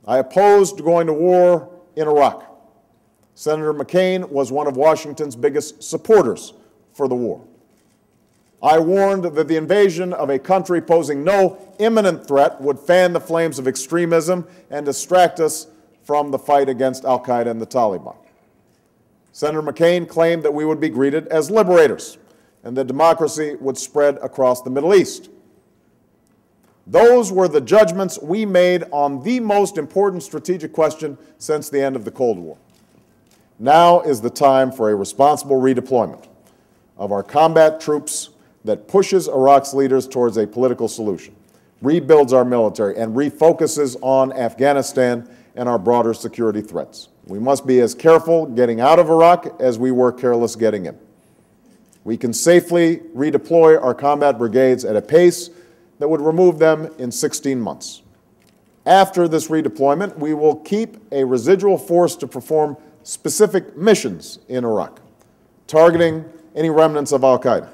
I opposed going to war in Iraq. Senator McCain was one of Washington's biggest supporters for the war. I warned that the invasion of a country posing no imminent threat would fan the flames of extremism and distract us from the fight against al-Qaeda and the Taliban. Senator McCain claimed that we would be greeted as liberators and that democracy would spread across the Middle East. Those were the judgments we made on the most important strategic question since the end of the Cold War. Now is the time for a responsible redeployment of our combat troops that pushes Iraq's leaders towards a political solution, rebuilds our military, and refocuses on Afghanistan and our broader security threats. We must be as careful getting out of Iraq as we were careless getting in. We can safely redeploy our combat brigades at a pace that would remove them in 16 months. After this redeployment, we will keep a residual force to perform specific missions in Iraq, targeting any remnants of al-Qaeda,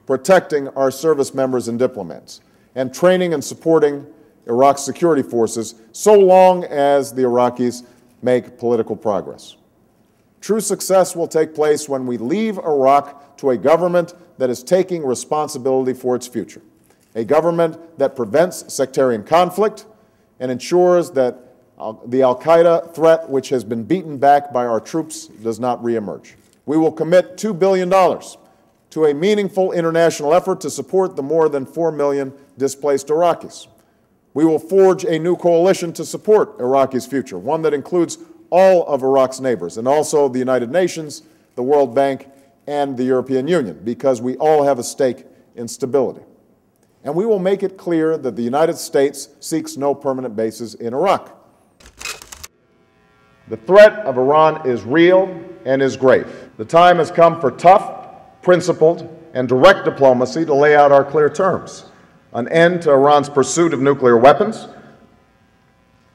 protecting our service members and diplomats, and training and supporting Iraq's security forces so long as the Iraqis make political progress. True success will take place when we leave Iraq to a government that is taking responsibility for its future, a government that prevents sectarian conflict and ensures that the al-Qaeda threat, which has been beaten back by our troops, does not reemerge. We will commit $2 billion to a meaningful international effort to support the more than 4 million displaced Iraqis. We will forge a new coalition to support Iraq's future, one that includes all of Iraq's neighbors, and also the United Nations, the World Bank, and the European Union, because we all have a stake in stability. And we will make it clear that the United States seeks no permanent bases in Iraq. The threat of Iran is real and is grave. The time has come for tough, principled, and direct diplomacy to lay out our clear terms. An end to Iran's pursuit of nuclear weapons,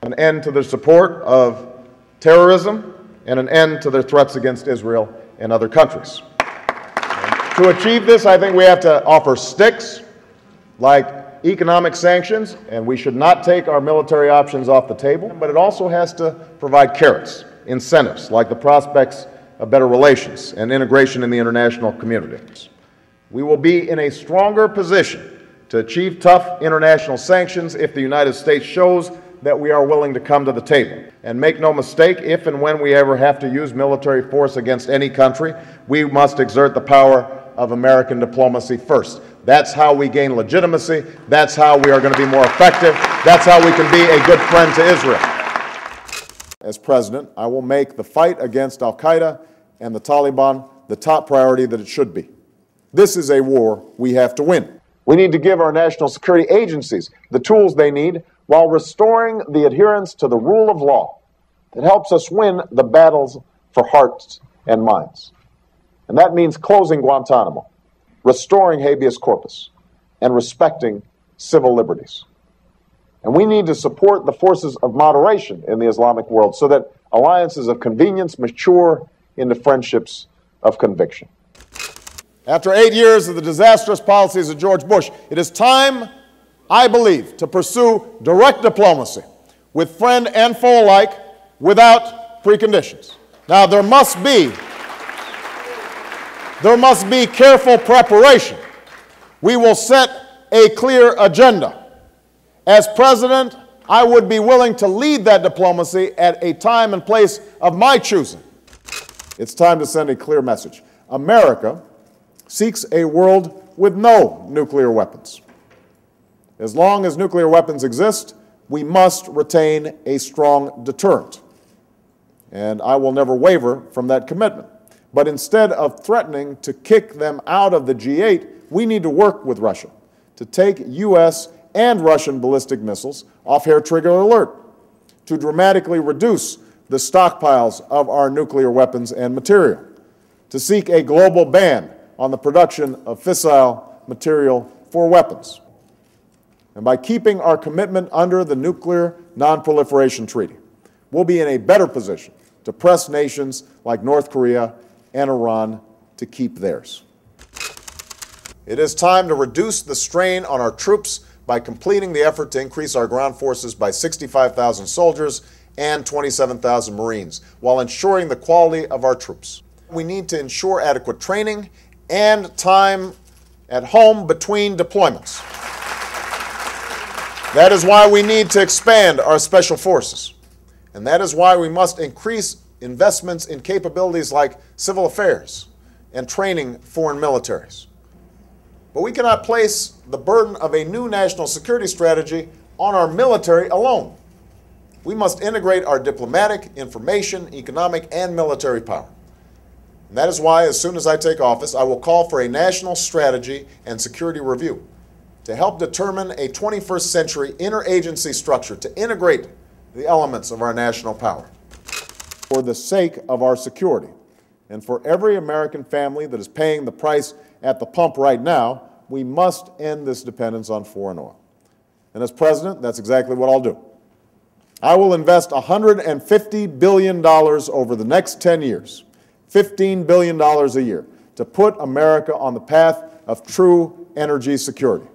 an end to their support of terrorism, and an end to their threats against Israel and other countries. To achieve this, I think we have to offer sticks, like economic sanctions, and we should not take our military options off the table, but it also has to provide carrots, incentives, like the prospects of better relations and integration in the international community. We will be in a stronger position to achieve tough international sanctions if the United States shows that we are willing to come to the table. And make no mistake, if and when we ever have to use military force against any country, we must exert the power of American diplomacy first. That's how we gain legitimacy. That's how we are going to be more effective. That's how we can be a good friend to Israel. As president, I will make the fight against al-Qaeda and the Taliban the top priority that it should be. This is a war we have to win. We need to give our national security agencies the tools they need while restoring the adherence to the rule of law that helps us win the battles for hearts and minds. And that means closing Guantanamo, restoring habeas corpus, and respecting civil liberties. And we need to support the forces of moderation in the Islamic world so that alliances of convenience mature into friendships of conviction. After 8 years of the disastrous policies of George Bush, it is time, I believe, to pursue direct diplomacy with friend and foe alike without preconditions. Now, there must be careful preparation. We will set a clear agenda. As president, I would be willing to lead that diplomacy at a time and place of my choosing. It's time to send a clear message. America seeks a world with no nuclear weapons. As long as nuclear weapons exist, we must retain a strong deterrent. And I will never waver from that commitment. But instead of threatening to kick them out of the G8, we need to work with Russia to take U.S. and Russian ballistic missiles off hair-trigger alert, to dramatically reduce the stockpiles of our nuclear weapons and material, to seek a global ban on the production of fissile material for weapons. And by keeping our commitment under the Nuclear Nonproliferation Treaty, we'll be in a better position to press nations like North Korea and Iran to keep theirs. It is time to reduce the strain on our troops by completing the effort to increase our ground forces by 65,000 soldiers and 27,000 Marines, while ensuring the quality of our troops. We need to ensure adequate training and time at home between deployments. That is why we need to expand our special forces. And that is why we must increase investments in capabilities like civil affairs and training foreign militaries. But we cannot place the burden of a new national security strategy on our military alone. We must integrate our diplomatic, information, economic, and military power. And that is why, as soon as I take office, I will call for a national strategy and security review to help determine a 21st century interagency structure to integrate the elements of our national power. For the sake of our security, and for every American family that is paying the price at the pump right now, we must end this dependence on foreign oil. And as president, that's exactly what I'll do. I will invest $150 billion over the next 10 years, $15 billion a year, to put America on the path of true energy security.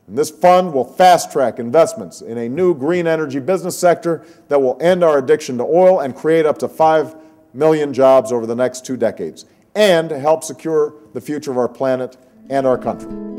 And this fund will fast-track investments in a new green energy business sector that will end our addiction to oil and create up to 5 million jobs over the next 2 decades, and help secure the future of our planet and our country.